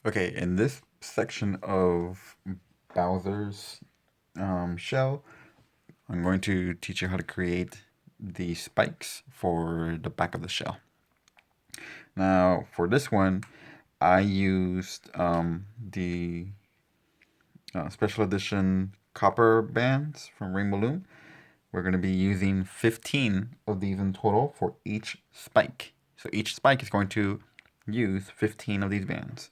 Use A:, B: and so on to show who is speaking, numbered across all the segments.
A: Okay, in this section of Bowser's shell, I'm going to teach you how to create the spikes for the back of the shell. Now, for this one, I used the special edition copper bands from Rainbow Loom. We're going to be using 15 of these in total for each spike. So each spike is going to use 15 of these bands.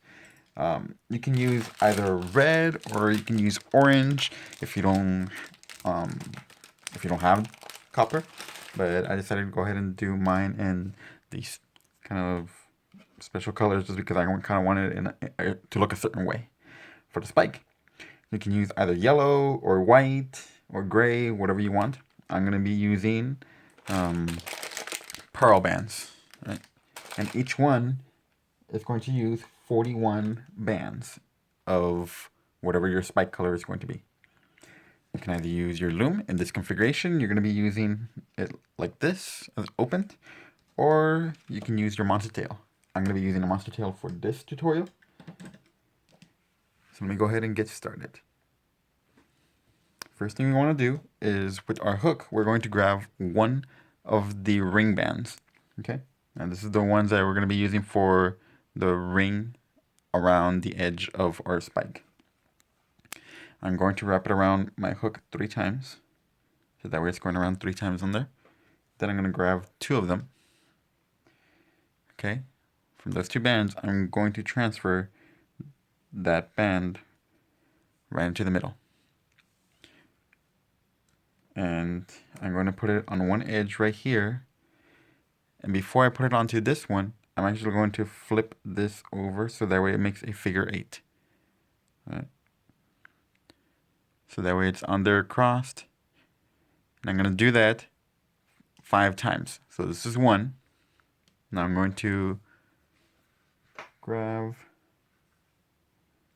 A: You can use either red or you can use orange if you don't have copper. But I decided to go ahead and do mine in these kind of special colors just because I kind of wanted it to look a certain way. For the spike, you can use either yellow or white or gray, whatever you want. I'm going to be using pearl bands, right? And each one is going to use 41 bands of whatever your spike color is going to be. You can either use your loom in this configuration. You're going to be using it like this, as opened, or you can use your monster tail. I'm going to be using a monster tail for this tutorial. So let me go ahead and get started. First thing we want to do is with our hook, we're going to grab one of the ring bands. Okay, and this is the ones that we're going to be using for the ring around the edge of our spike. I'm going to wrap it around my hook 3 times. So that way it's going around 3 times on there. Then I'm going to grab 2 of them. Okay, from those 2 bands, I'm going to transfer that band right into the middle. And I'm going to put it on one edge right here. And before I put it onto this one, I'm actually going to flip this over so that way it makes a figure 8. All right. So that way it's on there crossed. And I'm going to do that 5 times. So this is 1. Now I'm going to grab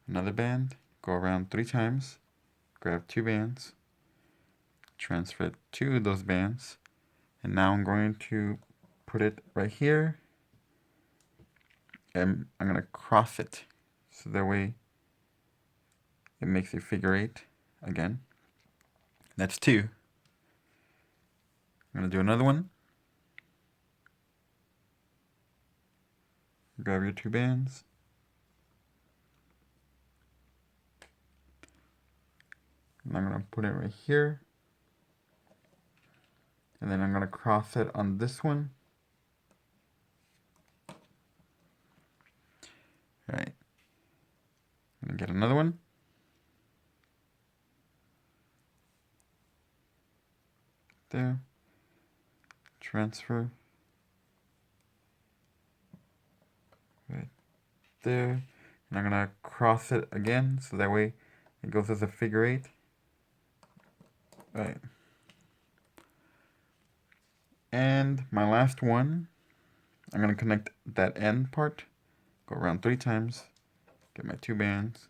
A: another band, go around 3 times, grab 2 bands, transfer 2 of those bands, and now I'm going to put it right here, and I'm going to cross it, so that way it makes a figure 8 again. That's 2. I'm going to do another one. Grab your 2 bands. And I'm going to put it right here. And then I'm going to cross it on this one. All right. I'm going to get another one. There. Transfer. Right there. And I'm going to cross it again, so that way it goes as a figure 8. Right. And my last one, I'm going to connect that end part, go around 3 times, get my 2 bands.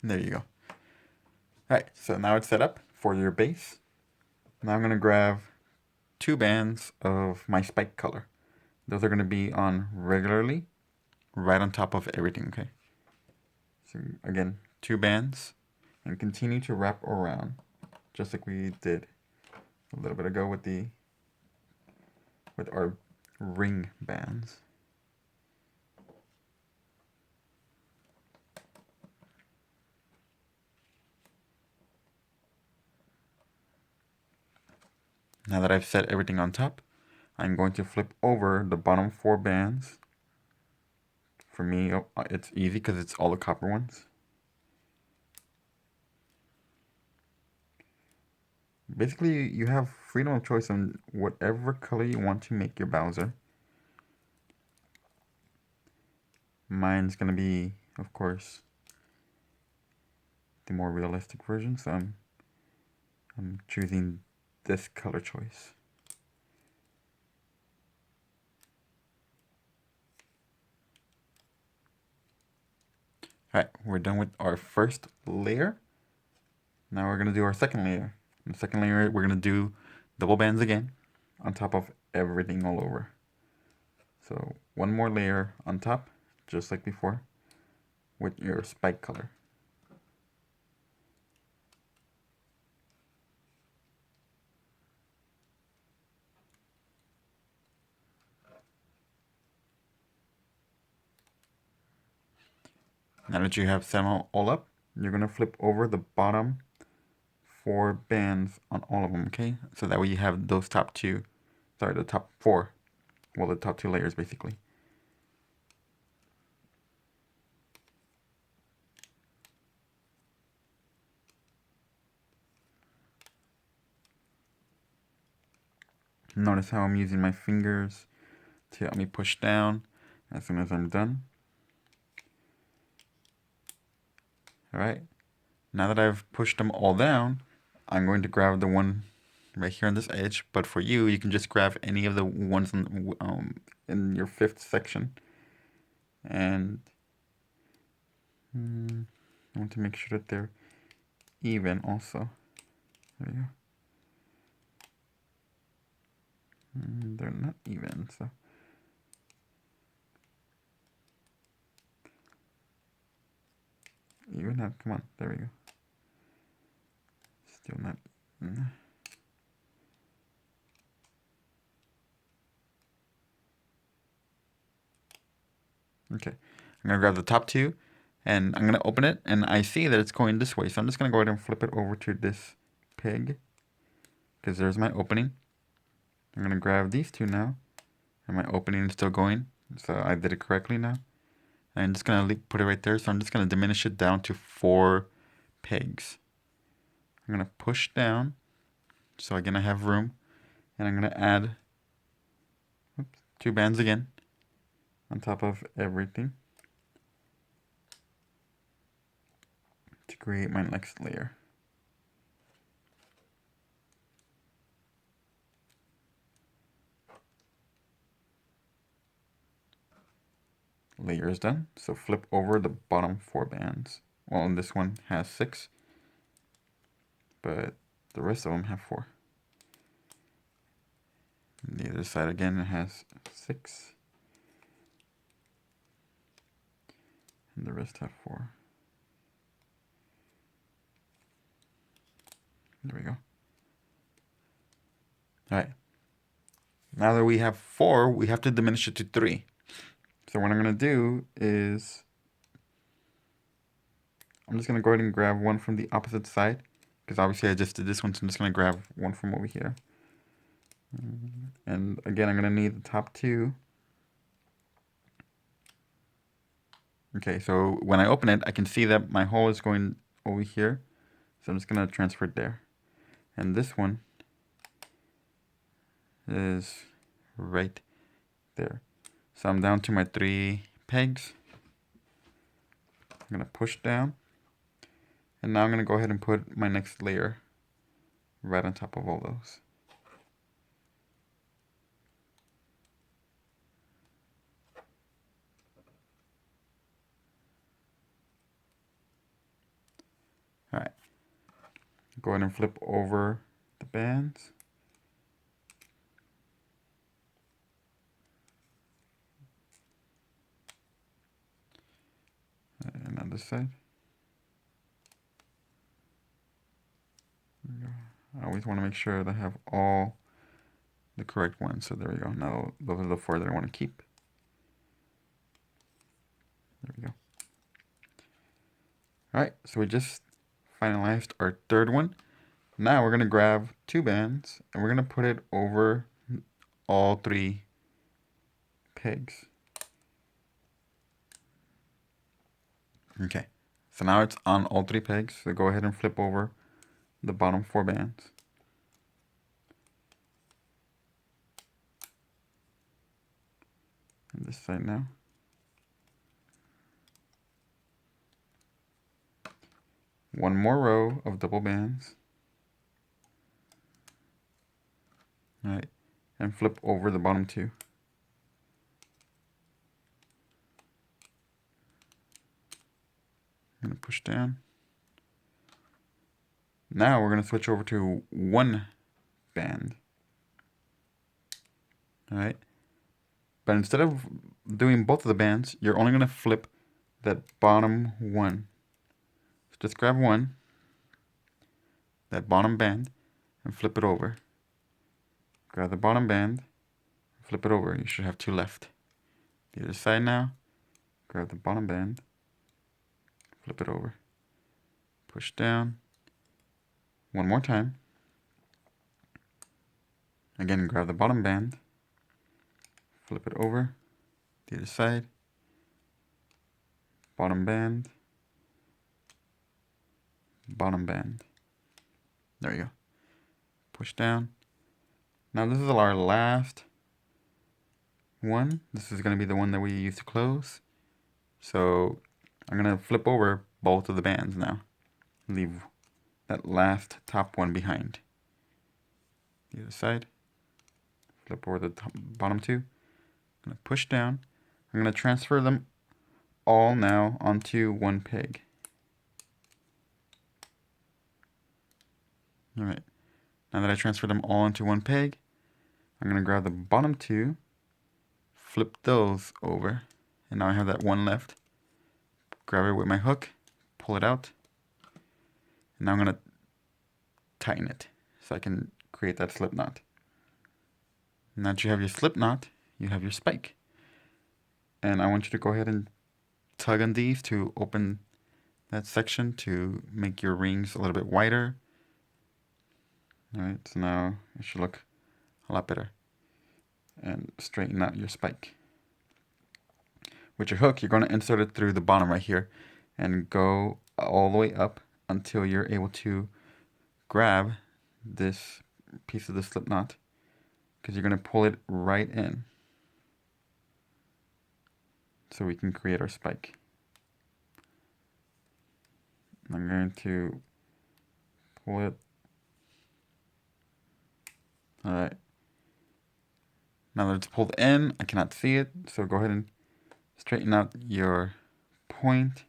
A: And there you go. Alright, so now it's set up for your base. Now I'm going to grab 2 bands of my spike color. Those are going to be on regularly, right on top of everything, okay? So again, 2 bands, and continue to wrap around, just like we did a little bit ago with our ring bands. Now that I've set everything on top, I'm going to flip over the bottom 4 bands. For me, it's easy because it's all the copper ones. Basically, you have freedom of choice on whatever color you want to make your Bowser. Mine's going to be, of course, the more realistic version, so I'm choosing this color choice. Alright, we're done with our first layer. Now we're going to do our second layer. In the second layer, we're going to do double bands again on top of everything all over. So one more layer on top, just like before, with your spike color. Now that you have set them all up, you're going to flip over the bottom 4 bands on all of them, okay? So that way you have those top 2, sorry, the top 4, well, the top 2 layers basically. Notice how I'm using my fingers to help me push down as soon as I'm done. Alright, now that I've pushed them all down, I'm going to grab the one right here on this edge, but for you, you can just grab any of the ones in your 5th section. And I want to make sure that they're even also. There you go. They're not even, so. Even have, come on, there we go. Still not even. Okay, I'm gonna grab the top 2 and I'm gonna open it, and I see that it's going this way, so I'm just gonna go ahead and flip it over to this peg because there's my opening. I'm gonna grab these 2 now, and my opening is still going, so I did it correctly now. And I'm just gonna put it right there, so I'm just gonna diminish it down to 4 pegs. I'm gonna push down, so again I have room, and I'm gonna add 2 bands again on top of everything to create my next layer. Layer is done, so flip over the bottom 4 bands. Well, this one has 6, but the rest of them have 4. And the other side again, it has 6, and the rest have 4. There we go. Alright, now that we have 4, we have to diminish it to 3. So what I'm going to do is, I'm just going to go ahead and grab one from the opposite side, because obviously I just did this one, so I'm just going to grab one from over here. And again, I'm going to need the top 2. Okay, so when I open it, I can see that my hole is going over here, so I'm just going to transfer it there. And this one is right there. So I'm down to my 3 pegs. I'm going to push down. And now I'm going to go ahead and put my next layer right on top of all those. Alright. Go ahead and flip over the bands. And on this side. I always want to make sure that I have all the correct ones. So there we go. Now those are the 4 that I want to keep. There we go. Alright, so we just finalized our 3rd one. Now we're going to grab 2 bands and we're going to put it over all 3 pegs. Okay, so now it's on all 3 pegs. So go ahead and flip over the bottom 4 bands. And this side now. One more row of double bands. Alright, and flip over the bottom 2. I'm going to push down. Now we're going to switch over to one band. Alright. But instead of doing both of the bands, you're only going to flip that bottom one. So just grab one, that bottom band, and flip it over. Grab the bottom band, flip it over. You should have two left. The other side now. Grab the bottom band, flip it over. Push down. One more time. Again, grab the bottom band, flip it over. The other side. Bottom band. Bottom band. There you go. Push down. Now this is our last one. This is going to be the one that we use to close. So I'm going to flip over both of the bands now. Leave that last top one behind. The other side. Flip over the bottom two. I'm going to push down. I'm going to transfer them all now onto one peg. Alright. Now that I transferred them all into one peg, I'm going to grab the bottom two, flip those over, and now I have that one left. Grab it with my hook, pull it out, and now I'm going to tighten it so I can create that slip knot. Now that you have your slip knot, you have your spike. And I want you to go ahead and tug on these to open that section to make your rings a little bit wider. Alright, so now it should look a lot better. And straighten out your spike. With your hook, you're going to insert it through the bottom right here and go all the way up until you're able to grab this piece of the slip knot, because you're going to pull it right in so we can create our spike. I'm going to pull it. Alright. Now that it's pulled in, I cannot see it, so go ahead and straighten out your point.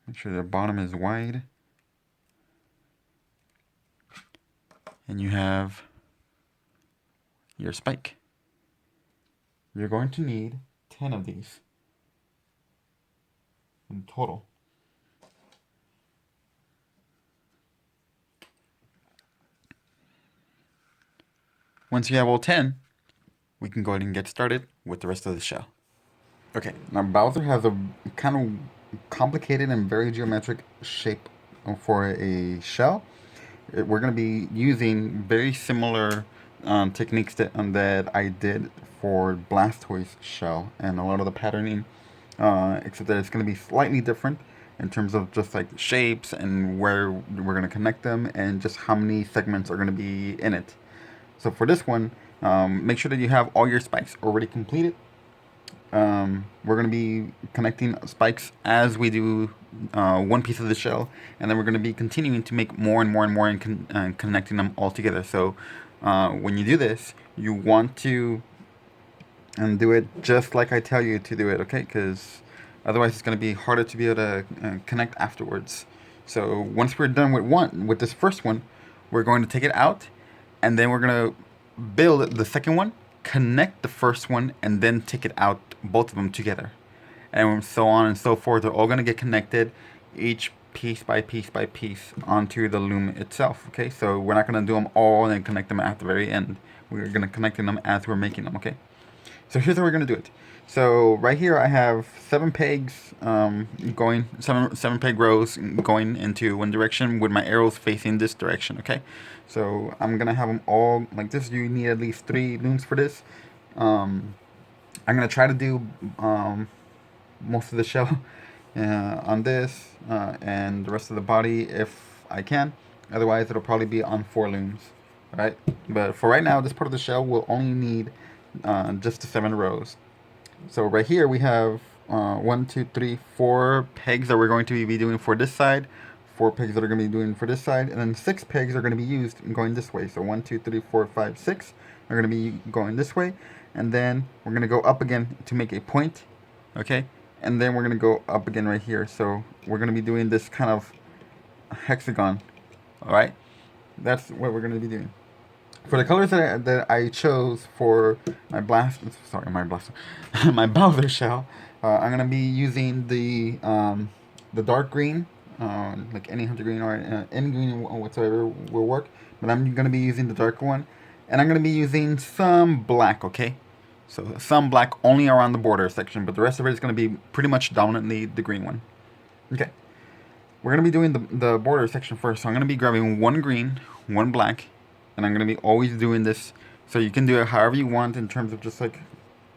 A: Make sure the bottom is wide. And you have your spike. You're going to need 10 of these in total. Once you have all 10, we can go ahead and get started with the rest of the shell. Okay, now Bouzer has a kind of complicated and very geometric shape for a shell. We're going to be using very similar techniques that I did for Blastoise shell, and a lot of the patterning, except that it's going to be slightly different in terms of just like shapes and where we're going to connect them and just how many segments are going to be in it. So for this one, make sure that you have all your spikes already completed. We're going to be connecting spikes as we do one piece of the shell, and then we're going to be continuing to make more and more and more and connecting them all together. So when you do this, you want to do it just like I tell you to do it, okay? Because otherwise it's going to be harder to be able to connect afterwards. So once we're done with this first one, we're going to take it out, and then we're going to build the second one, connect the first one, and then take it out, both of them together. And so on and so forth. They're all going to get connected, each piece by piece by piece, onto the loom itself. Okay, so we're not going to do them all and then connect them at the very end. We're going to connect them as we're making them. Okay, so here's how we're going to do it. So right here I have 7 pegs going, seven peg rows going into one direction with my arrows facing this direction. Okay, so I'm gonna have them all like this. You need at least 3 looms for this. I'm gonna try to do most of the shell on this and the rest of the body if I can. Otherwise it'll probably be on 4 looms. Alright, but for right now this part of the shell will only need just the 7 rows. So right here we have 1, 2, 3, 4 pegs that we're going to be doing for this side, 4 pegs that are going to be doing for this side, and then 6 pegs are going to be used going this way. So 1, 2, 3, 4, 5, 6 are going to be going this way, and then we're going to go up again to make a point, okay? And then we're going to go up again right here. So we're going to be doing this kind of hexagon. Alright? That's what we're going to be doing. For the colors that I chose for my my Bouzer shell, I'm going to be using the dark green, like any hunter green or any green whatsoever will work. But I'm going to be using the darker one. And I'm going to be using some black, okay? So some black only around the border section, but the rest of it is going to be pretty much dominantly the green one. Okay. We're going to be doing the border section first. So I'm going to be grabbing one green, one black, and I'm going to be always doing this. So you can do it however you want in terms of just like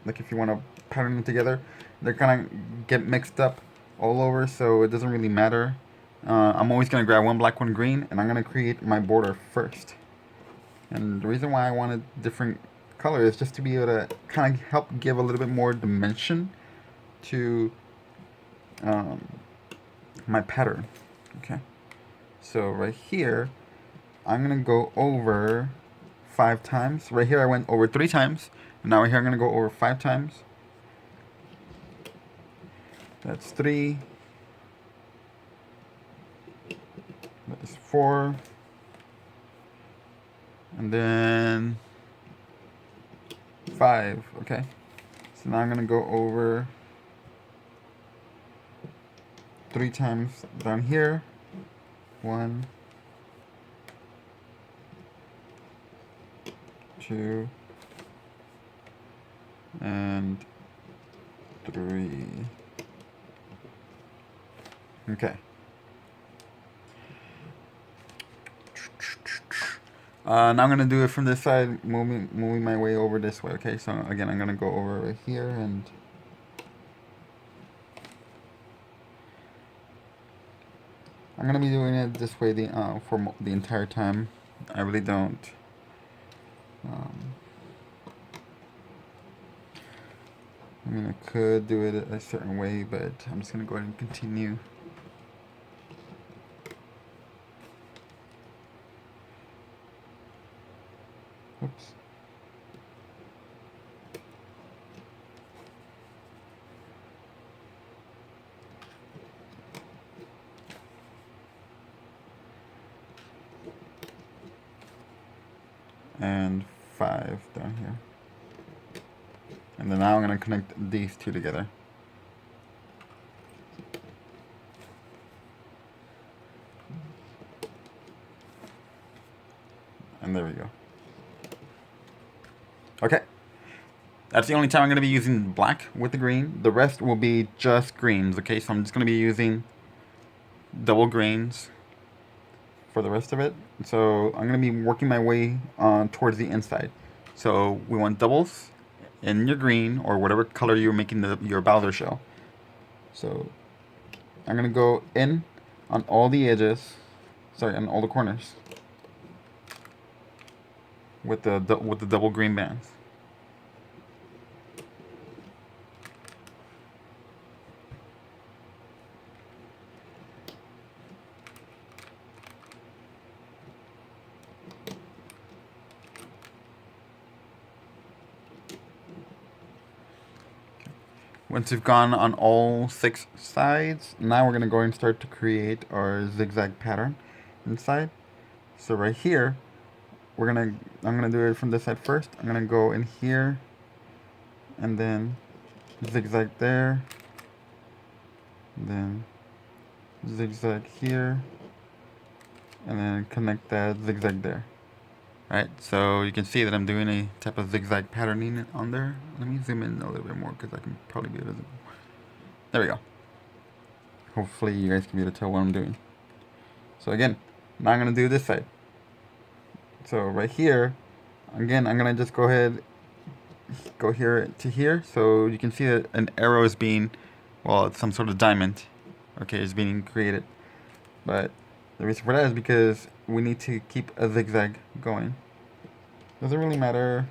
A: if you want to pattern them together. They're kind of get mixed up all over, so it doesn't really matter. I'm always going to grab one black, one green, and I'm going to create my border first. And the reason why I wanted different colors is just to be able to kind of help give a little bit more dimension to my pattern. Okay, so right here I'm gonna go over 5 times. Right here I went over 3 times, and now right here I'm gonna go over 5 times. That's 3. That is 4. And then 5. Okay, so now I'm gonna go over 3 times down here. 1, 2, and 3. Okay. Now I'm gonna do it from this side, moving my way over this way. Okay, so again, I'm gonna go over right here, and I'm gonna be doing it this way for the entire time. I really don't. I mean, I could do it a certain way, but I'm just gonna go ahead and continue. Oops. And 5 down here. And then now I'm going to connect these 2 together. And there we go. Okay. That's the only time I'm going to be using black with the green. The rest will be just greens. Okay, so I'm just going to be using double greens for the rest of it. So I'm going to be working my way towards the inside. So we want doubles in your green or whatever color you're making your Bouzer shell. So I'm going to go in on all the edges, on all the corners with the double green bands. Once you've gone on all 6 sides, now we're going to go and start to create our zigzag pattern inside. So right here, I'm going to do it from this side first. I'm going to go in here and then zigzag there, and then zigzag here, and then connect that zigzag there. Alright, so you can see that I'm doing a type of zigzag patterning on there. Let me zoom in a little bit more because I can probably be visible. There we go. Hopefully you guys can be able to tell what I'm doing. So again, now I'm going to do this side. So right here, again, I'm going to just go ahead, go here to here. So you can see that an arrow is being, well, it's some sort of diamond. Okay, is being created. But the reason for that is because we need to keep a zigzag going. Doesn't really matter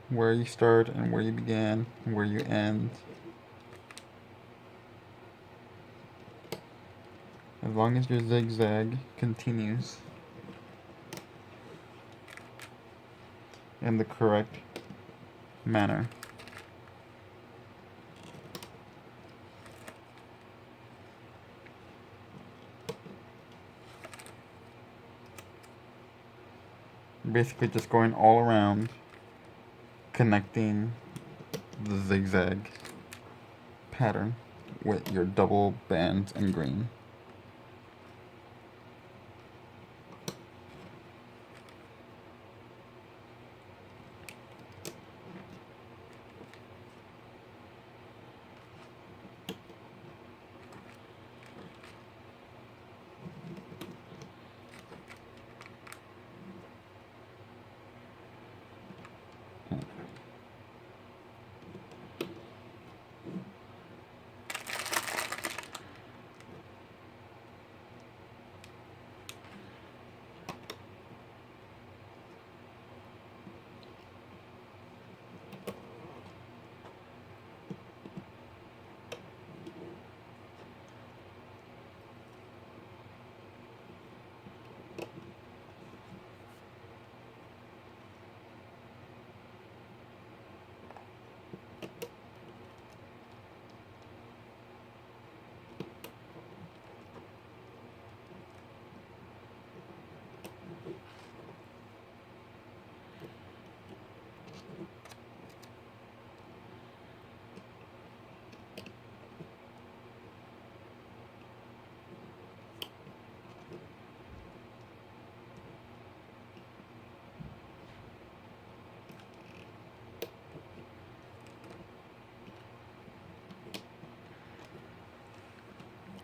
A: where you start and where you begin and where you end. As long as your zigzag continues in the correct manner. basically just going all around, connecting the zigzag pattern with your double bands and green.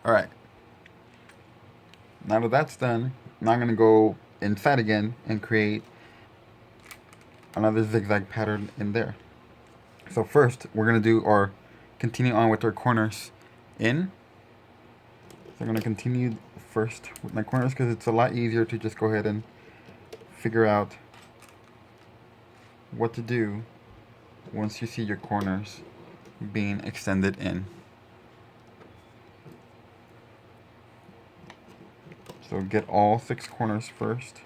A: Alright, now that that's done, now I'm going to go inside again and create another zigzag pattern in there. So first, we're going to do, or continue on with our corners in. So I'm going to continue first with my corners because it's a lot easier to just go ahead and figure out what to do once you see your corners being extended in. So get all 6 corners first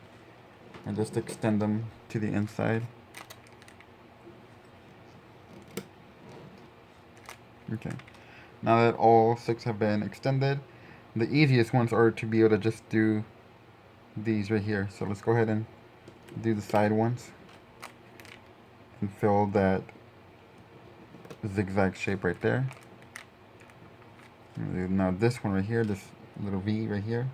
A: and just extend them to the inside. Okay, now that all 6 have been extended, the easiest ones are to be able to just do these right here. So let's go ahead and do the side ones and fill that zigzag shape right there. Now this one right here, this little V right here.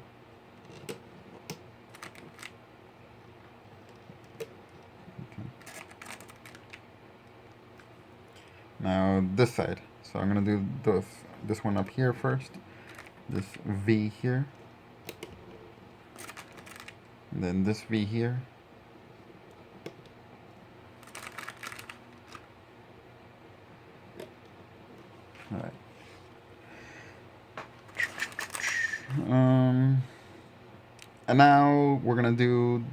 A: Now this side, so I'm going to do this one up here first, this V here, and then this V here, alright. And now we're going to do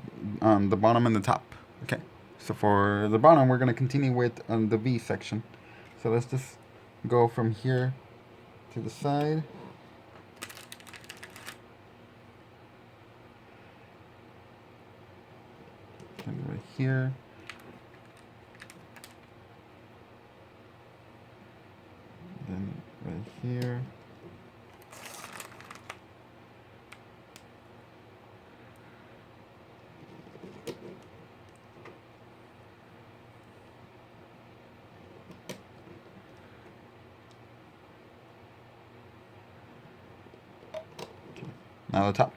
A: the bottom and the top. Okay, so for the bottom we're going to continue with the V section. So let's just go from here to the side. And right here. Then right here. Now the top.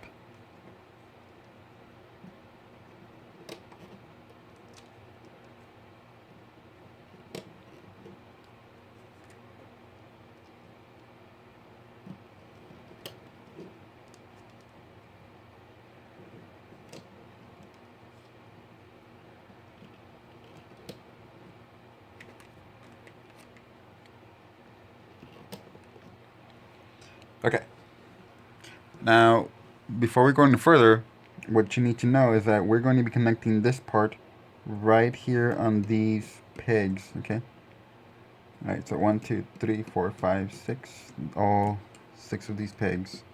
A: Okay. Now, before we go any further, what you need to know is that we're going to be connecting this part right here on these pegs, okay? Alright, so 1, 2, 3, 4, 5, 6, all 6 of these pegs.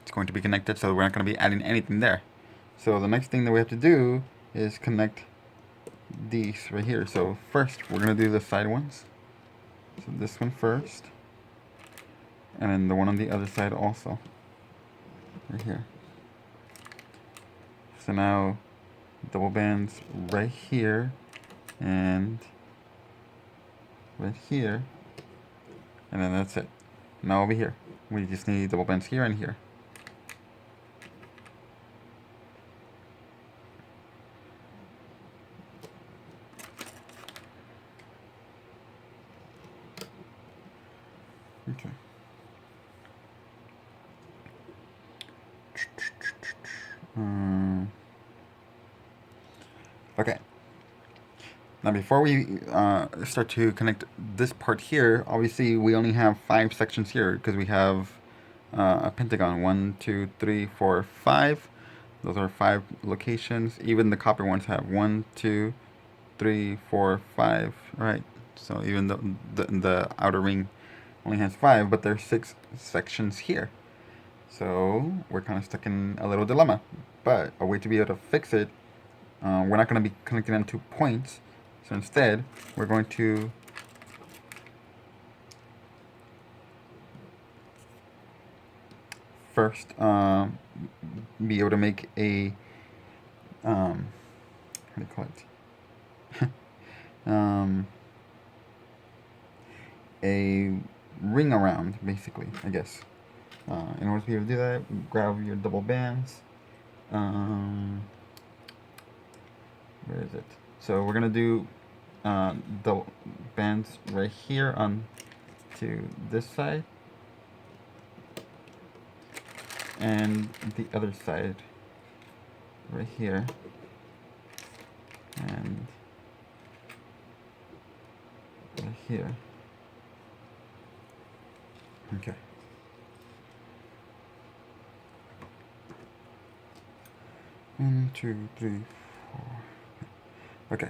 A: It's going to be connected, so we're not going to be adding anything there. So the next thing that we have to do is connect these right here. So first, we're going to do the side ones. So this one first. And then the one on the other side also. Right here. So now double bands right here and right here, and then that's it. Now over here, we just need double bands here and here. Okay. Okay. Now before we start to connect this part here, obviously we only have 5 sections here because we have a pentagon. 1, 2, 3, 4, 5. Those are 5 locations. Even the copper ones have 1, 2, 3, 4, 5. Right. So even the outer ring only has 5, but there's 6 sections here. So we're kind of stuck in a little dilemma. But a way to be able to fix it, we're not going to be connecting them to points. So instead, we're going to first be able to make a how do you call it? A ring around, basically, I guess. In order to be able to do that, grab your double bands. Where is it? So we're gonna do double bands right here on to this side, and the other side right here, and right here. Okay. One, two, three, four. Okay.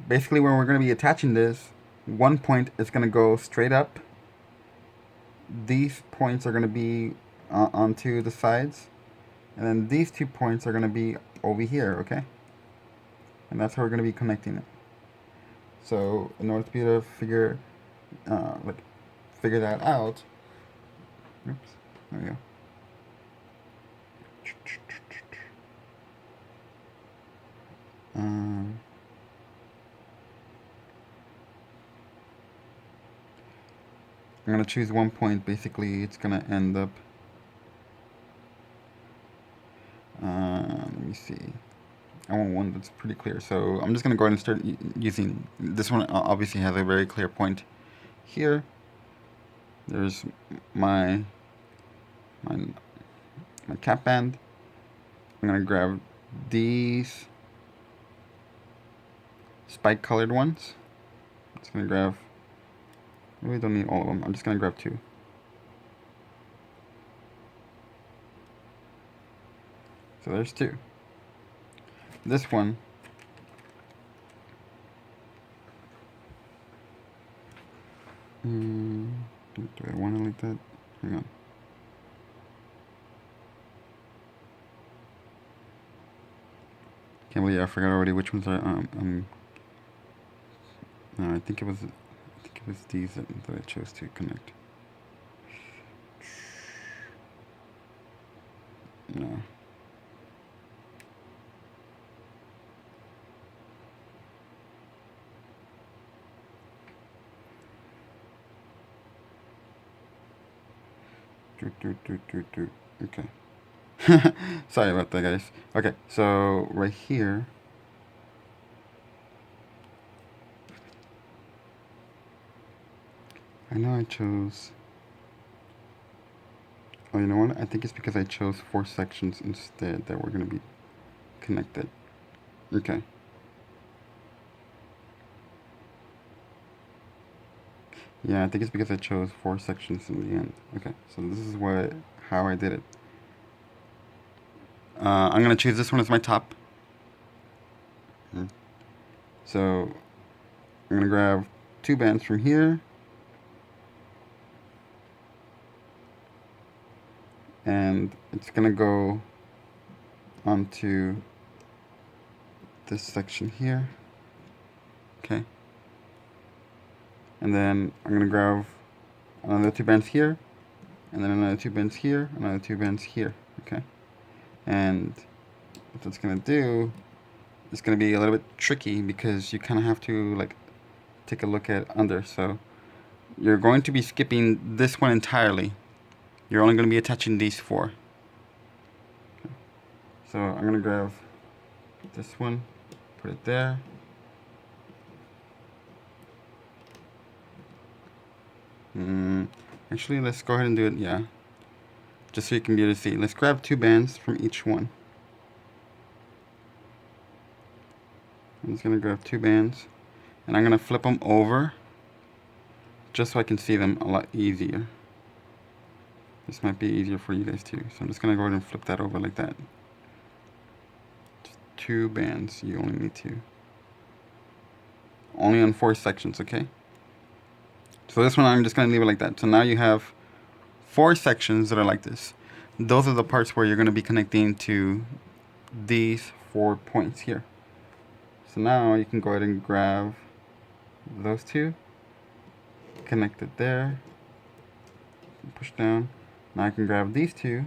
A: Basically, when we're going to be attaching this, one point is going to go straight up. These points are going to be onto the sides. And then these 2 points are going to be over here, okay? And that's how we're going to be connecting it. So in order to be able to figure that out, oops, there we go. I'm going to choose one point. Basically, it's going to end up, let me see. I want one that's pretty clear. So I'm just going to go ahead and start using, this one obviously has a very clear point here. There's my cap band. I'm going to grab these spike colored ones. I'm just going to grab, I really don't need all of them. I'm just going to grab 2. So there's 2. This one, do I want it like that? Hang on. Can't believe I forgot already which ones are. No, I think it was these that I chose to connect. No. Okay. Sorry about that, guys. Okay, so right here. I know I chose. Oh, you know what? I think it's because I chose 4 sections instead that were going to be connected. Okay. Yeah, I think it's because I chose 4 sections in the end. Okay, so this is how I did it. I'm going to choose this one as my top. So I'm going to grab 2 bands from here. And it's going to go onto this section here. Okay. And then I'm going to grab another 2 bands here. and then another 2 bands here, another 2 bands here, okay? And what that's gonna do, it's gonna be a little bit tricky because you kind of have to like take a look at under. So you're going to be skipping this one entirely. You're only going to be attaching these 4. Okay. So I'm going to grab this one, put it there. Actually, let's go ahead and do it, yeah. Just so you can be able to see. Let's grab 2 bands from each one. I'm just going to grab 2 bands. And I'm going to flip them over just so I can see them a lot easier. This might be easier for you guys too. So I'm just going to go ahead and flip that over like that. Just 2 bands. You only need 2. Only on 4 sections, okay? So this one I'm just going to leave it like that. So now you have 4 sections that are like this. Those are the parts where you're going to be connecting to these 4 points here. So now you can go ahead and grab those 2, connect it there, push down. Now I can grab these 2,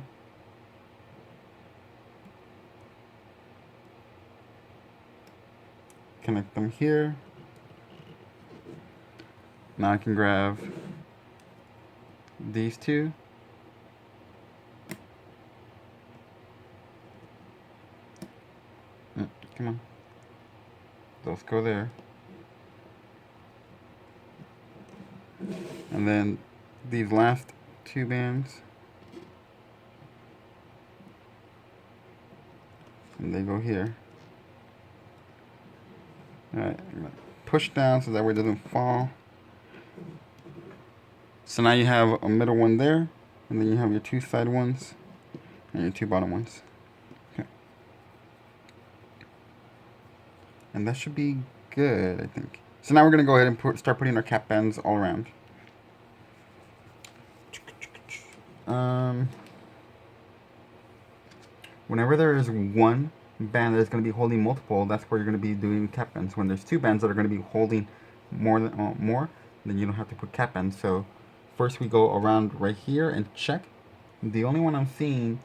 A: connect them here. Now I can grab these 2, come on, those go there. And then these last 2 bands, and they go here. Alright, I'm gonna push down so that way it doesn't fall. So now you have a middle one there, and then you have your 2 side ones, and your 2 bottom ones. Okay. And that should be good, I think. So now we're going to go ahead and start putting our cap bands all around. Whenever there is one band that is going to be holding multiple, that's where you're going to be doing cap bands. When there's 2 bands that are going to be holding more, then you don't have to put cap bands. So first we go around right here and check. The only one I'm seeing,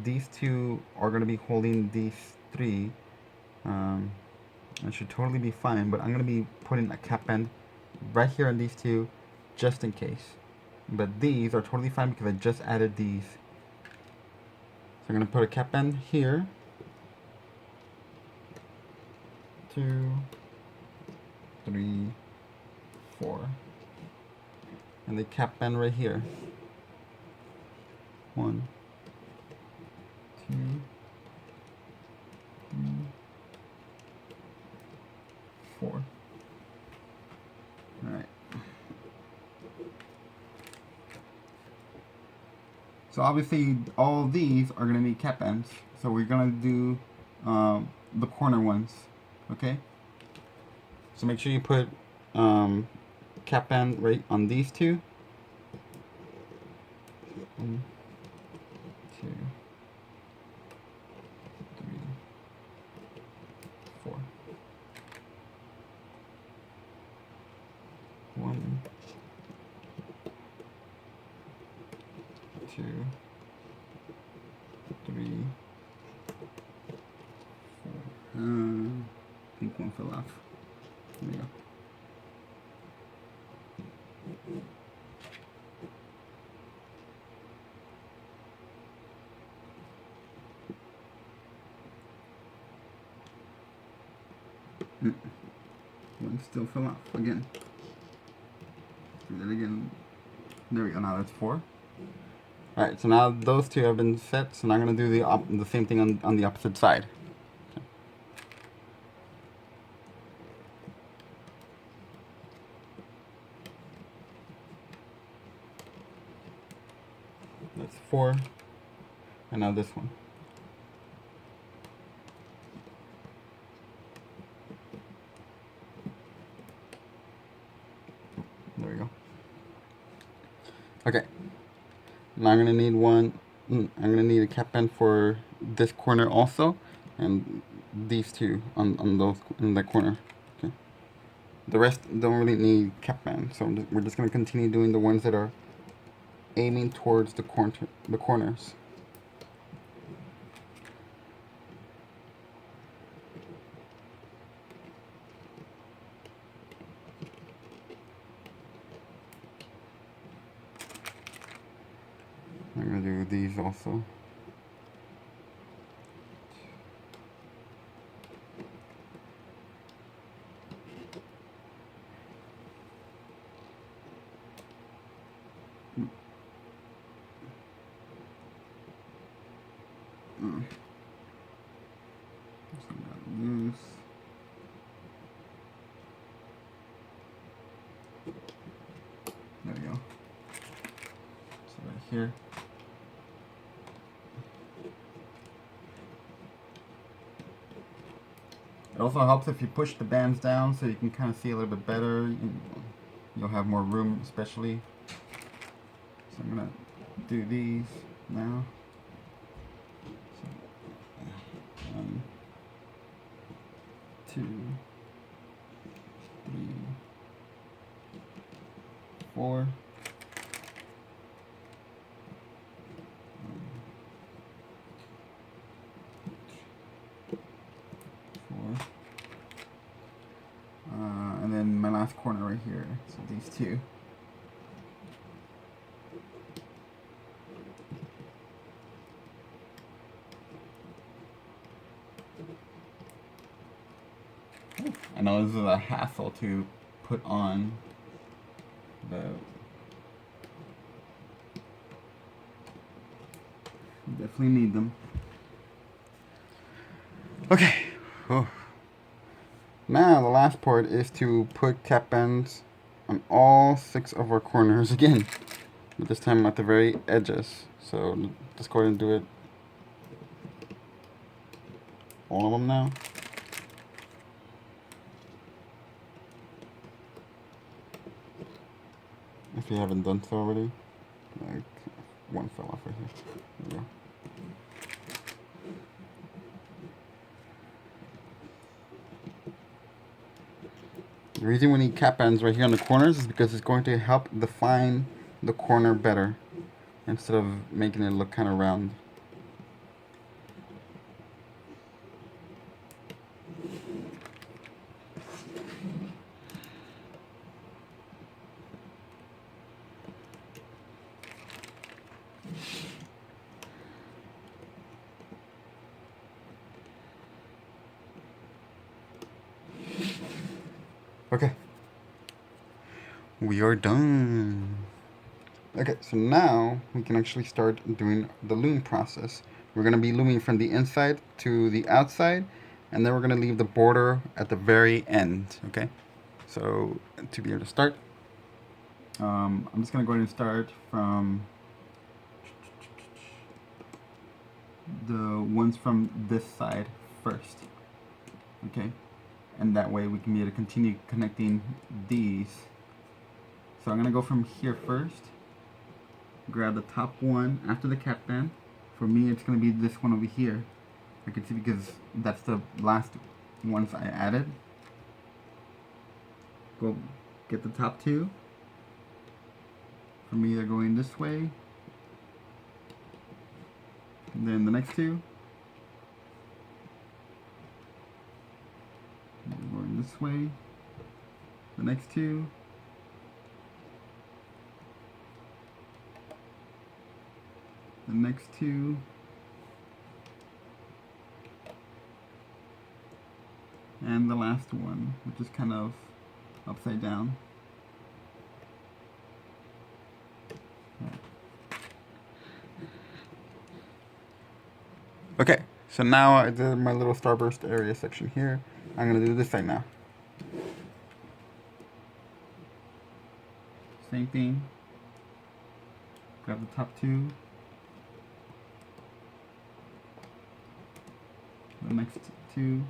A: these 2 are going to be holding these 3. It should totally be fine, but I'm going to be putting a cap band right here on these 2 just in case. But these are totally fine because I just added these. So I'm going to put a cap band here. 2, 3, 4. And the cap band right here. 1, 2, 3, 4. Alright. So obviously all of these are going to be cap bands. So we're going to do the corner ones. Okay? So make sure you put cap band right on these 2. 1, 2, 3, 4. 1, 2, 3, 4. I think one fell off. There we go. One still fell off again. Do that again. There we go. Now that's 4. All right. So now those 2 have been set. So now I'm gonna do the same thing on the opposite side. Okay. That's 4. And now this one. There we go. Okay. Now I'm gonna need one. I'm gonna need a cap band for this corner also, and these 2 on those in that corner. Okay. The rest don't really need cap band, so we're just gonna continue doing the ones that are aiming towards the corners. I'm going to do these also. Loose. There we go. So right here. It also helps if you push the bands down so you can kind of see a little bit better. You'll have more room, especially. So I'm gonna do these now. So, 1, 2, 3, 4. And then my last corner right here. So these two. I know this is a hassle to put on the definitely need them. Okay. Oh. Now the last part is to put cap ends on all 6 of our corners again, but this time at the very edges. So let's go ahead and do it, all of them now. If you haven't done so already, like one fell off right here. There we go. The reason we need cap ends right here on the corners is because it's going to help define the corner better instead of making it look kind of round. Okay, we are done. Okay, so now we can actually start doing the loom process. We're going to be looming from the inside to the outside, and then we're going to leave the border at the very end, okay? So to be able to start, I'm just going to go ahead and start from the ones from this side first, okay? And that way we can be able to continue connecting these. So I'm going to go from here first, grab the top one after the cap band. For me it's going to be this one over here. I can see because that's the last ones I added. Go get the top 2. For me they're going this way. And then the next 2. Going this way. The next 2. The next 2. And the last one, which is kind of upside down. Okay, so now I did my little starburst area section here. I'm going to do this side now. Same thing. Grab the top 2. The next 2.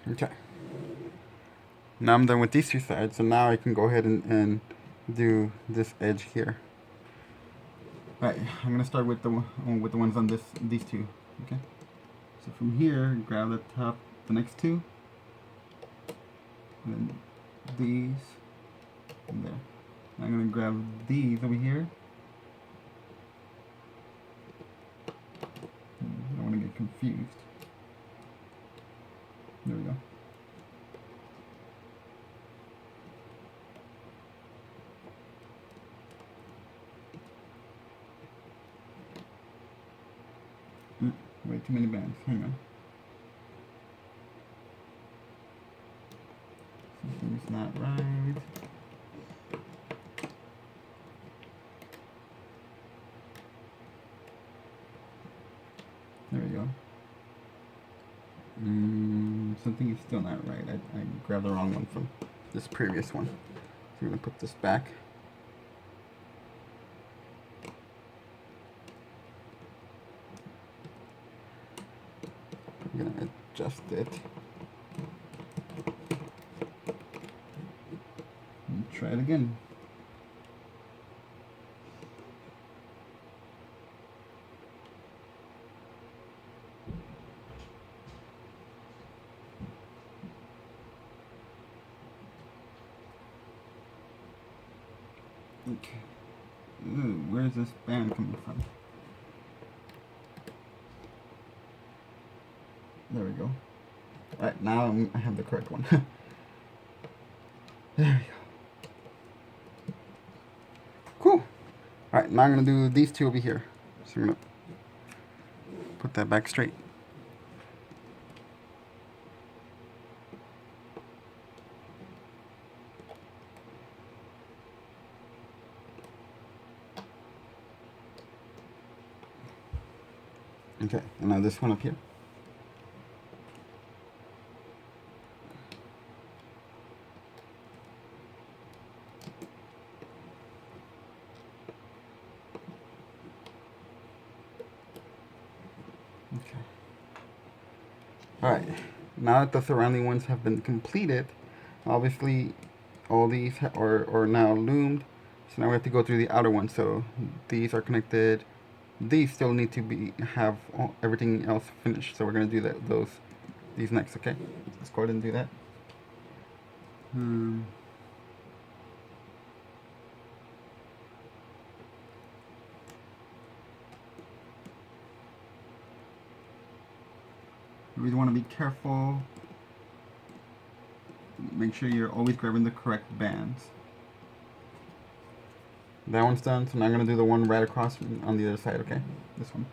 A: Okay. Now I'm done with these 2 sides, so now I can go ahead and do this edge here. Alright, I'm gonna start with the ones on these two. Okay. So from here, grab the top, the next two, and then these, and there. I'm gonna grab these over here. I don't want to get confused. There we go. Way too many bands. Hang on. Something's not right. There we go. Something is still not right. I grabbed the wrong one from this previous one. So I'm going to put this back. I'm going to adjust it. And try it again. Okay. Ooh, where's this band coming from? There we go. Alright, now I have the correct one. There we go. Cool. Alright, now I'm going to do these two over here. So I'm going to put that back straight. Okay, and now this one up here. Okay. Alright, now that the surrounding ones have been completed, obviously all these are now loomed, so now we have to go through the outer ones. So these are connected. These still need to have everything else finished, so we're going to do these next, okay? Let's go ahead and do that. You really want to be careful. Make sure you're always grabbing the correct bands. That one's done, so now I'm going to do the one right across on the other side, okay? This one.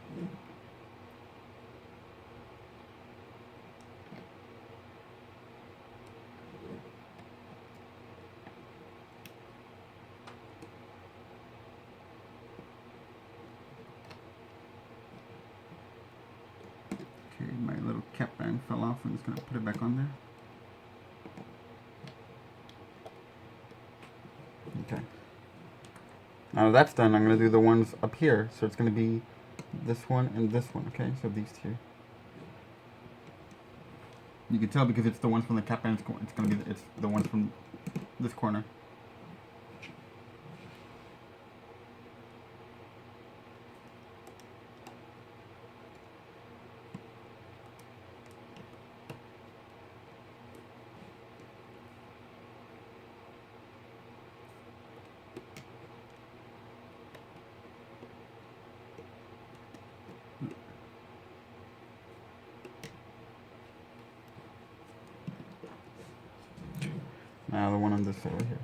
A: Okay, my little cap band fell off. I'm just going to put it back on there. Okay. Now that's done, I'm going to do the ones up here. So it's going to be this one and this one, okay? So these two. You can tell because it's the ones from the cap band, it's going to be the ones from this corner. Now the one on this side right here.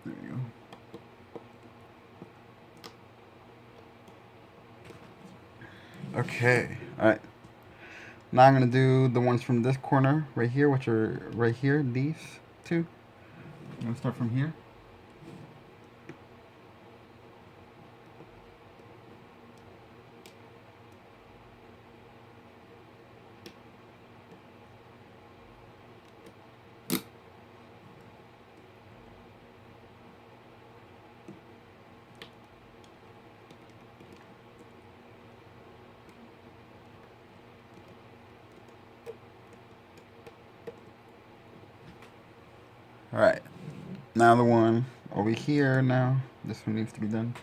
A: There you go. Okay, alright. Now I'm going to do the ones from this corner right here, which are right here, these two. I'm going to start from here. Alright, now the one over here now. This one needs to be done.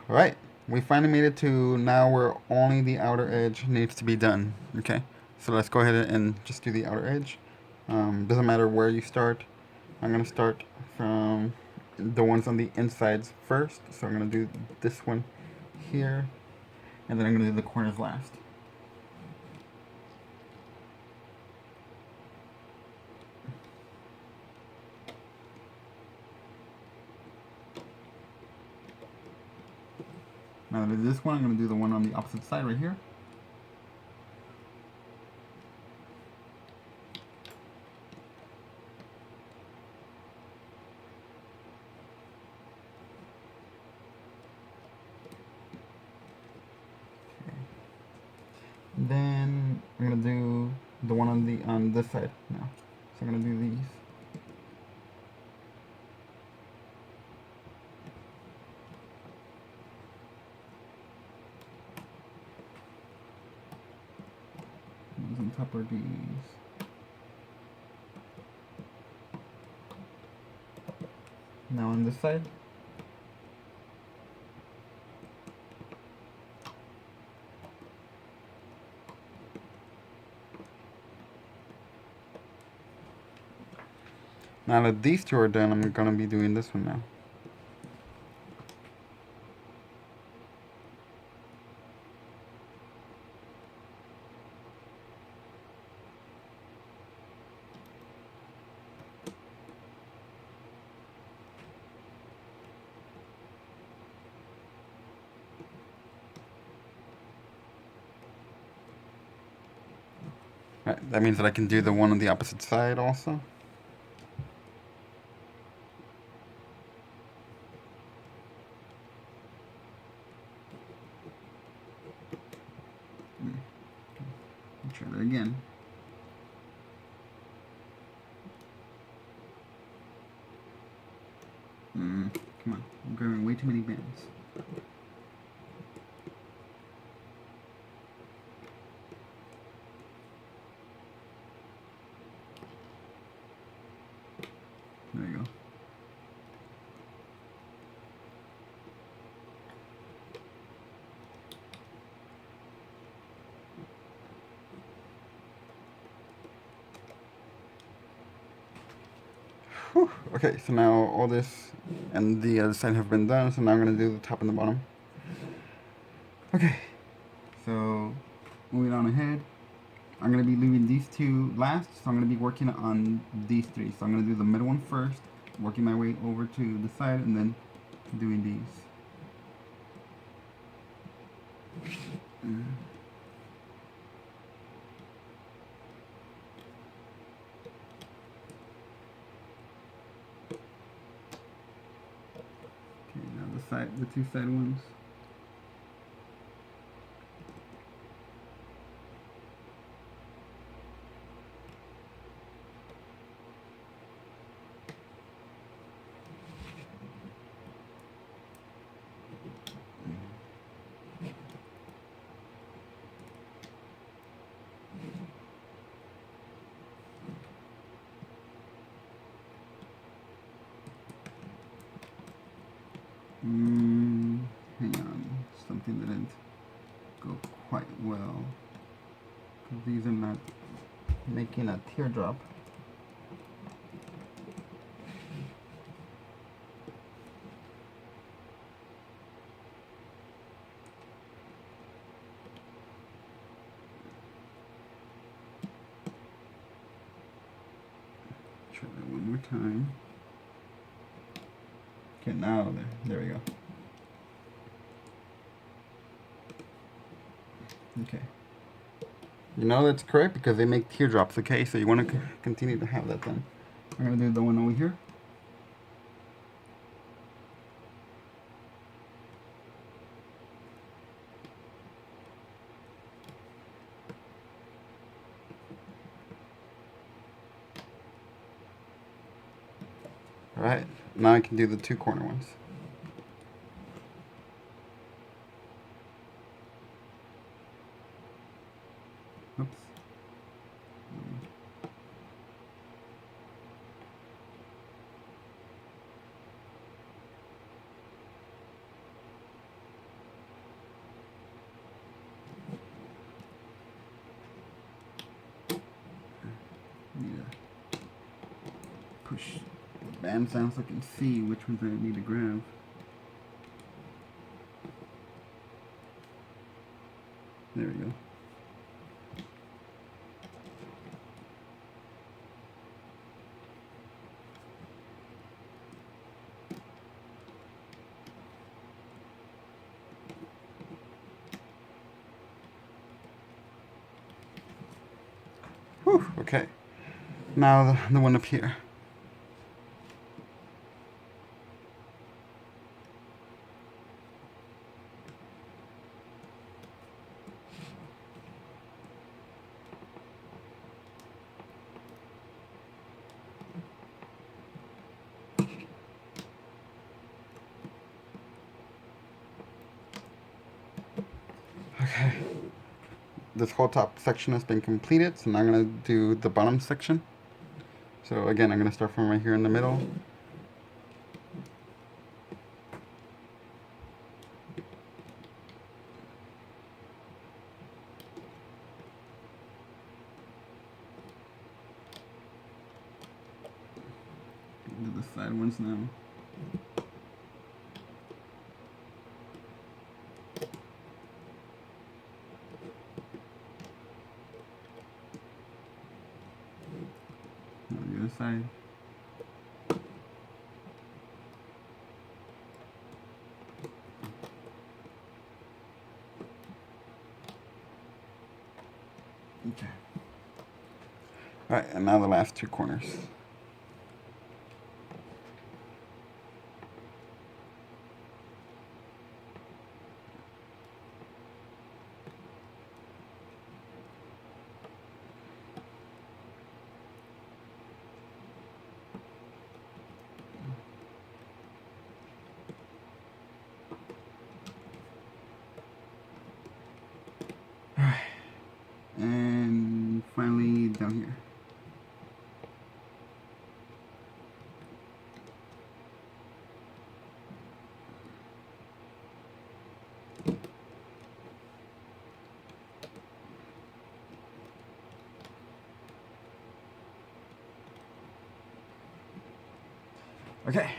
A: Alright, we finally made it to now where only the outer edge needs to be done. Okay, so let's go ahead and just do the outer edge. Doesn't matter where you start. I'm going to start from the ones on the insides first. So I'm going to do this one here, and then I'm going to do the corners last. Now that I did this one, I'm going to do the one on the opposite side right here. Okay. Then I'm going to do the one on this side now. So I'm going to do these. On top of these. Now on this side. Now that these two are done, I'm going to be doing this one now. Right, that means that I can do the one on the opposite side also. Try that again. Come on, I'm grabbing way too many bands. There you go. Whew. Okay, so now all this and the other side have been done, so now I'm going to do the top and the bottom. Okay, so moving on ahead, I'm going to be leaving these two last, so I'm going to be working on these three. So I'm going to do the middle one first, working my way over to the side, and then doing these. Okay, now the two side ones. Hang on, something didn't go quite well. These are not making a teardrop. Try that one more time. Okay, now there we go. Okay. You know that's correct because they make teardrops, okay? So you want to continue to have that then. I'm going to do the one over here. Alright, now I can do the 2 corner ones. Oops. Push the band down so I can see which ones I need to grab. There we go. Whew, okay. Now the one up here. Okay, this whole top section has been completed, so now I'm going to do the bottom section. So again, I'm going to start from right here in the middle. Do the side ones now. The other side. Okay. Alright, and now the last 2 corners. Alright. And finally down here. Okay.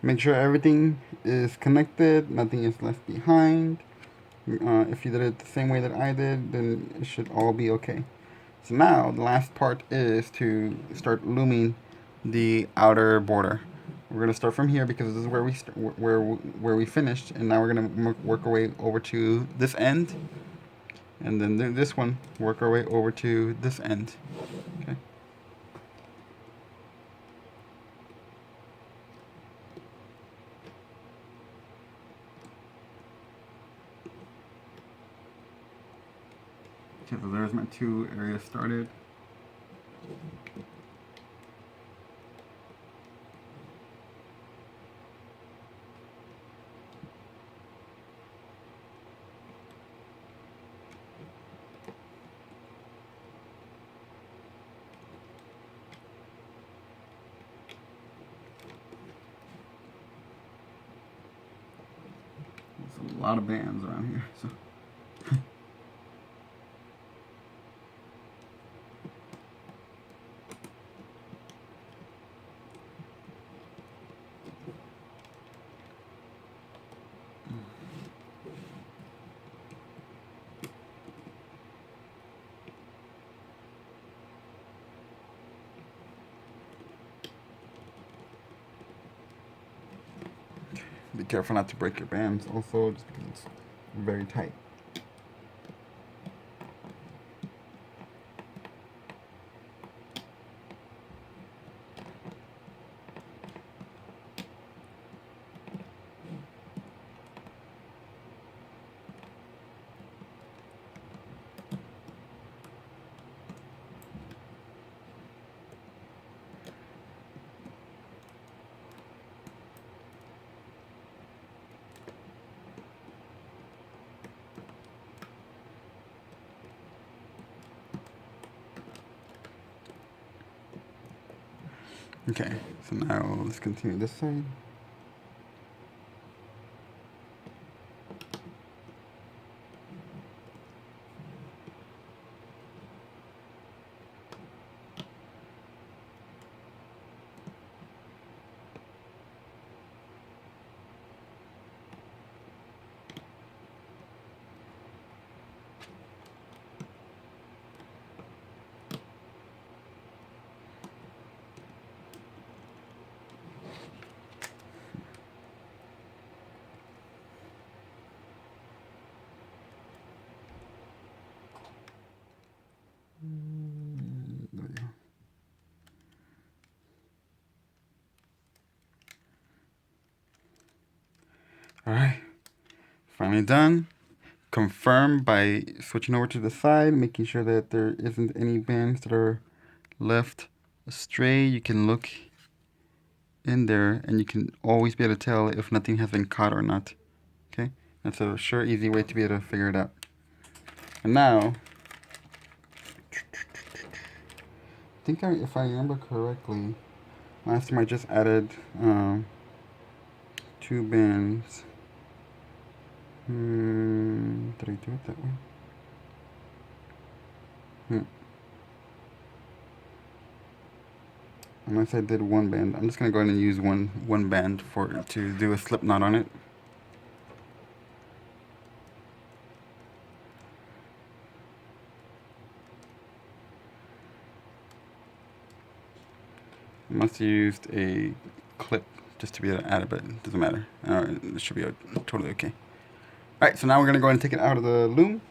A: Make sure everything is connected, nothing is left behind. If you did it the same way that I did, then it should all be okay. So now the last part is to start looming the outer border. We're gonna start from here because this is where we where we finished, and now we're gonna work our way over to this end, and then this one work our way over to this end. Okay. Okay, so there's my 2 areas started. There's a lot of bands around here, so. Be careful not to break your bands also, just because it's very tight. Okay, so now let's continue this side. Alright, finally done. Confirm by switching over to the side, making sure that there isn't any bands that are left astray. You can look in there and you can always be able to tell if nothing has been caught or not. Okay, that's a sure, easy way to be able to figure it out. And now, I think if I remember correctly, last time I just added 2 bands. Did I do it that way? Unless I did 1 band. I'm just gonna go ahead and use one band to do a slip knot on it. I must have used a clip just to be able to add it, but it doesn't matter. It should be totally okay. Alright, so now we're gonna go ahead and take it out of the loom.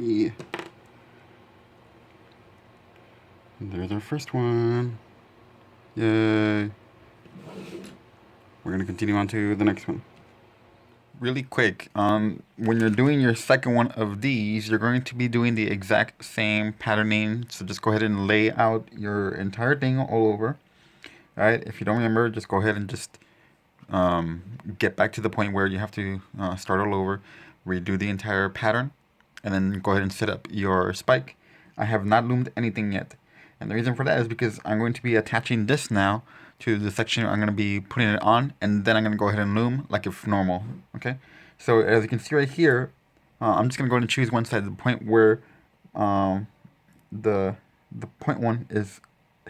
A: Yeah. And there's our first one. Yay. We're gonna continue on to the next one. Really quick, when you're doing your second one of these, you're going to be doing the exact same patterning. So just go ahead and lay out your entire thing all over. All right. If you don't remember, just go ahead and just get back to the point where you have to start all over, redo the entire pattern, and then go ahead and set up your spike. I have not loomed anything yet. And the reason for that is because I'm going to be attaching this now to the section I'm going to be putting it on, and then I'm going to go ahead and loom like if normal. Okay, so as you can see right here, I'm just going to go ahead and choose one side, the point where the point one is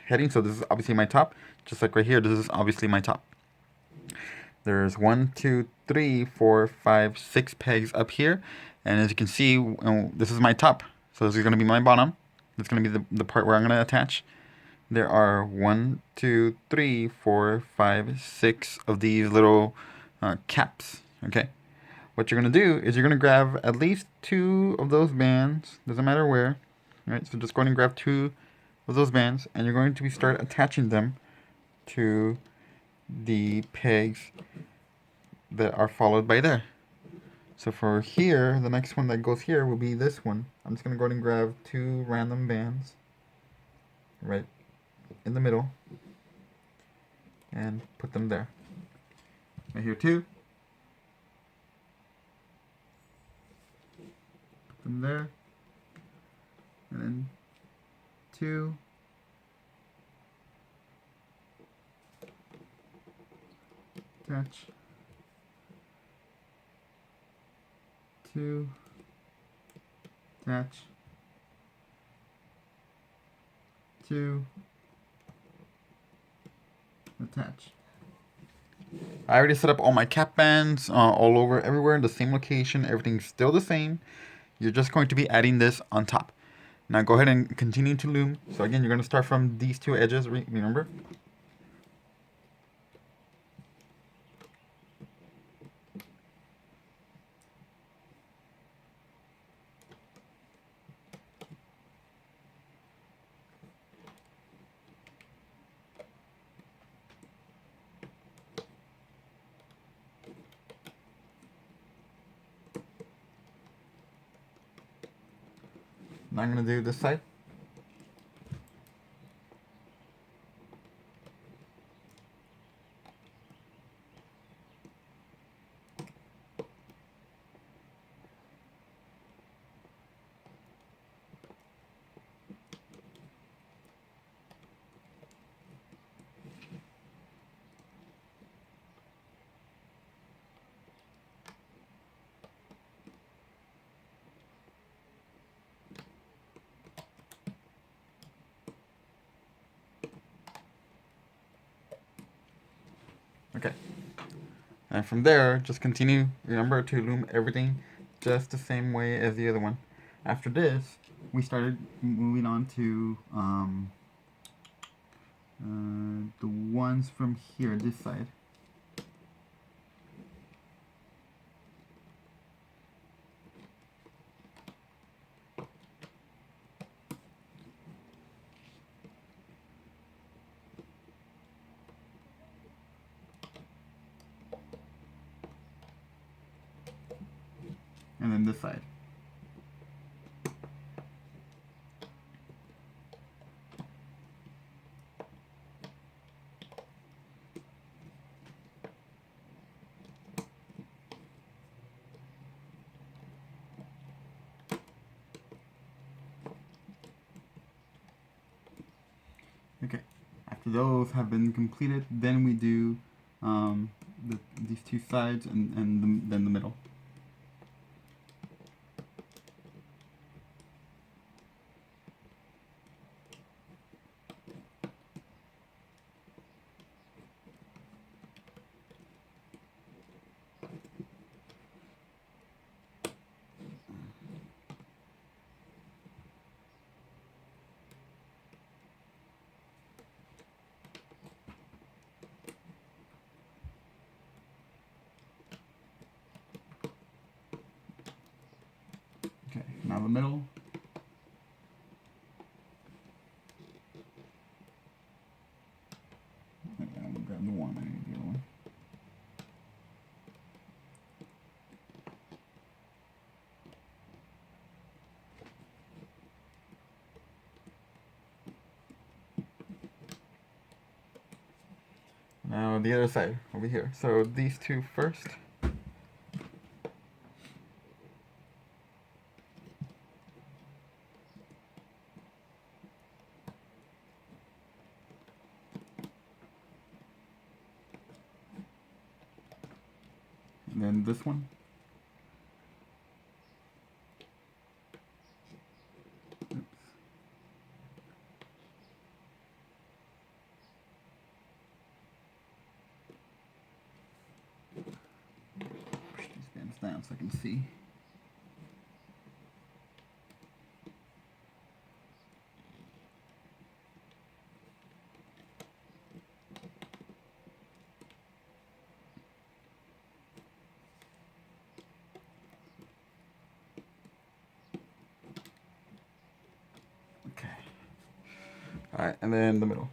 A: heading. So this is obviously my top, just like right here, this is obviously my top. There's 1, 2, 3, 4, 5, 6 pegs up here, and as you can see, this is my top. So this is going to be my bottom. It's going to be the part where I'm going to attach. There are 1, 2, 3, 4, 5, 6 of these little caps. Okay. What you're going to do is you're going to grab at least 2 of those bands. Doesn't matter where. All right. So just go ahead and grab 2 of those bands, and you're going to start attaching them to the pegs that are followed by there. So for here, the next one that goes here will be this one. I'm just going to go ahead and grab 2 random bands right in the middle and put them there. Right here 2. Put them there. And then 2. Attach. 2. Attach. 2.
B: attach.
A: I already set up all my cap bands all over everywhere in the same location. Everything's still the same. You're just going to be adding this on top. Now go ahead and continue to loom. So again, you're going to start from these two edges, remember? Now I'm going to do this side. Okay. And from there, just continue, remember to loom everything just the same way as the other one. After this, we started moving on to the ones from here, this side. And then this side. Okay, after those have been completed, then we do these two sides and then the middle. Okay, now the middle. Okay, I'm gonna grab the one, I need the other one. Now the other side, over here. So these two first. And then this one. Oops. Push these bands down so I can see. Okay. Alright, and then the middle.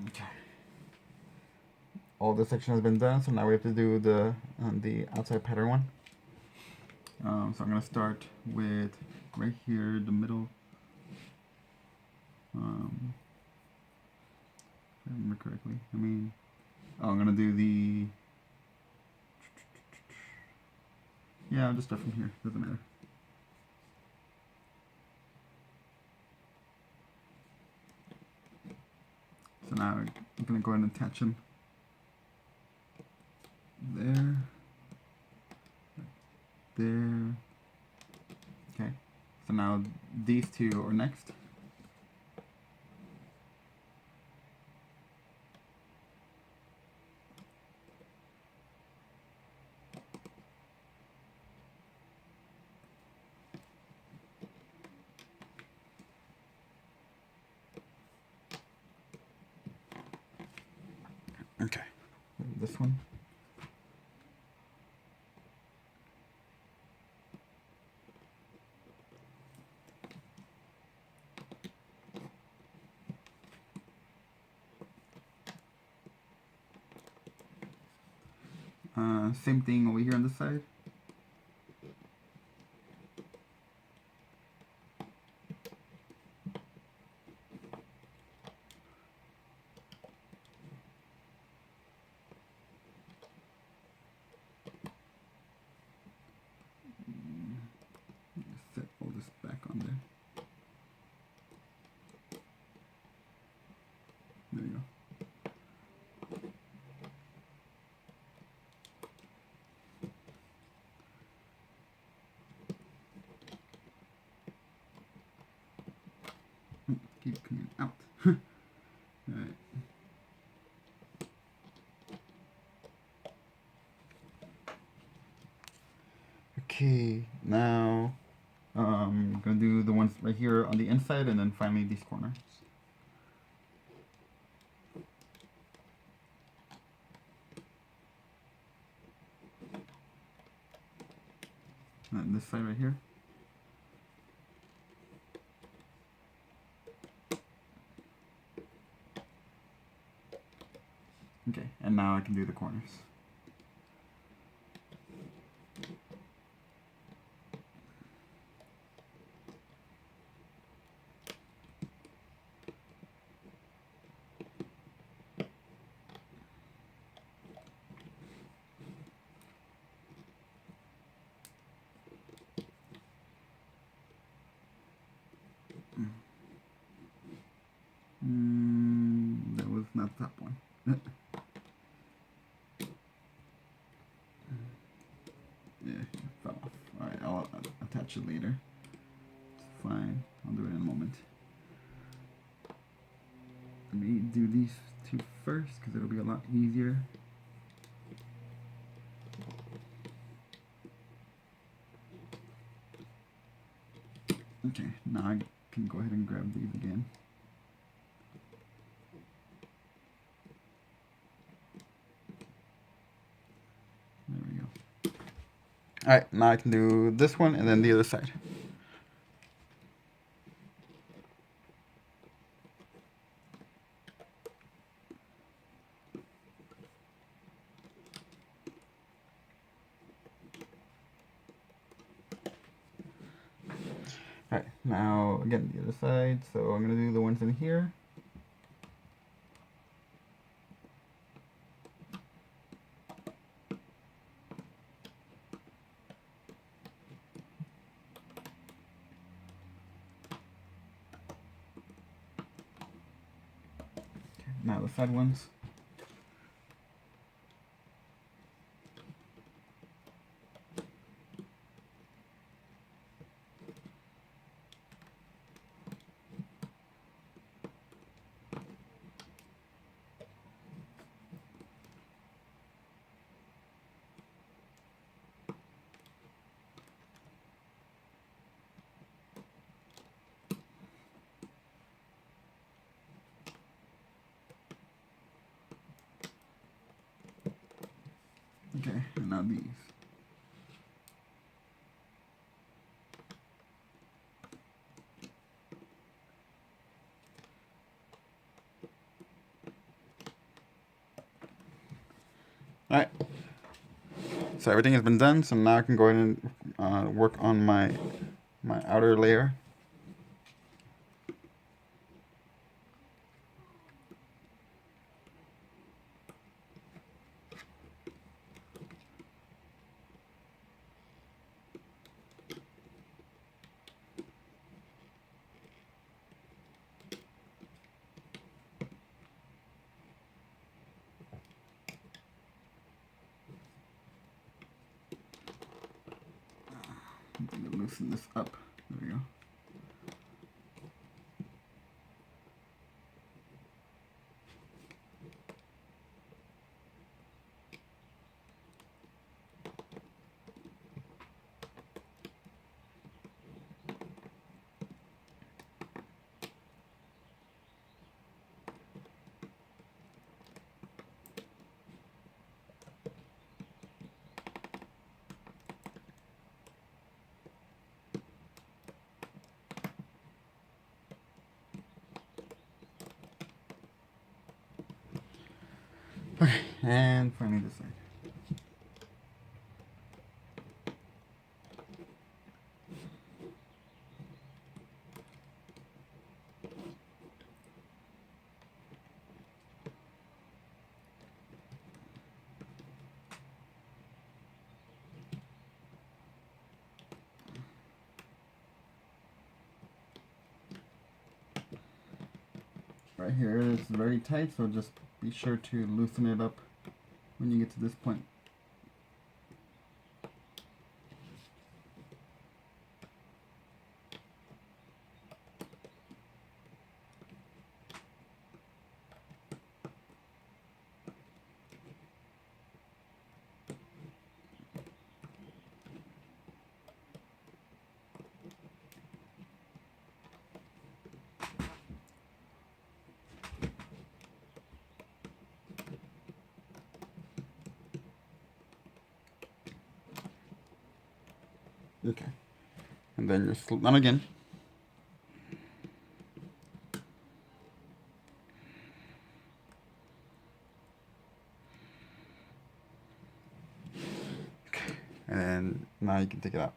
A: Okay. All this section has been done, so now we have to do the outside pattern one. So I'm gonna start with right here, the middle. If I remember correctly, I'm gonna do the. Yeah, I'll just start from here. Doesn't matter. now I'm gonna go ahead and attach them there, there. Okay, so now these two are next. Okay, this one. Same thing over here on this side. Set all this back on there. There you go. Keep coming out. Alright. Okay, now I'm gonna do the ones right here on the inside and then finally these corners. And then this side right here. Okay, and now I can do the corners. That was not the top one. Yeah, it fell off. Alright, I'll attach it later. It's fine. I'll do it in a moment. Let me do these two first because it'll be a lot easier. Okay, now I can go ahead and grab these again. There we go. Alright, now I can do this one and then the other side. Alright, now again the other side, so I'm going to do the ones in here. Okay, now the side ones. Okay, and now these. Alright, so everything has been done, so now I can go ahead and work on my outer layer. I'm going to loosen this up. There we go. Okay, and finally this side. Right here it's very tight, so just be sure to loosen it up when you get to this point. Okay, and then you slip down again. Okay, and now you can take it out.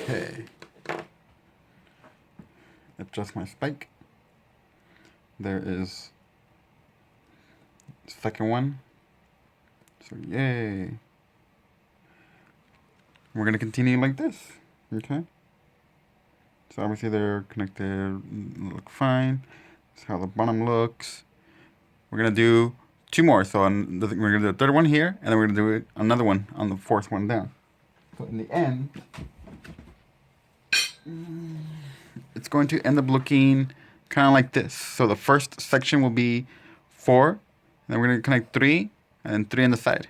A: Okay. Adjust my spike. There is the second one. So yay. We're gonna continue like this. Okay. So obviously they're connected, look fine. That's how the bottom looks. We're gonna do two more. So we're gonna do the third one here, and then we're gonna do another one on the fourth one down. So in the end, it's going to end up looking kind of like this. So the first section will be 4, and then we're gonna connect 3, and then 3 on the side.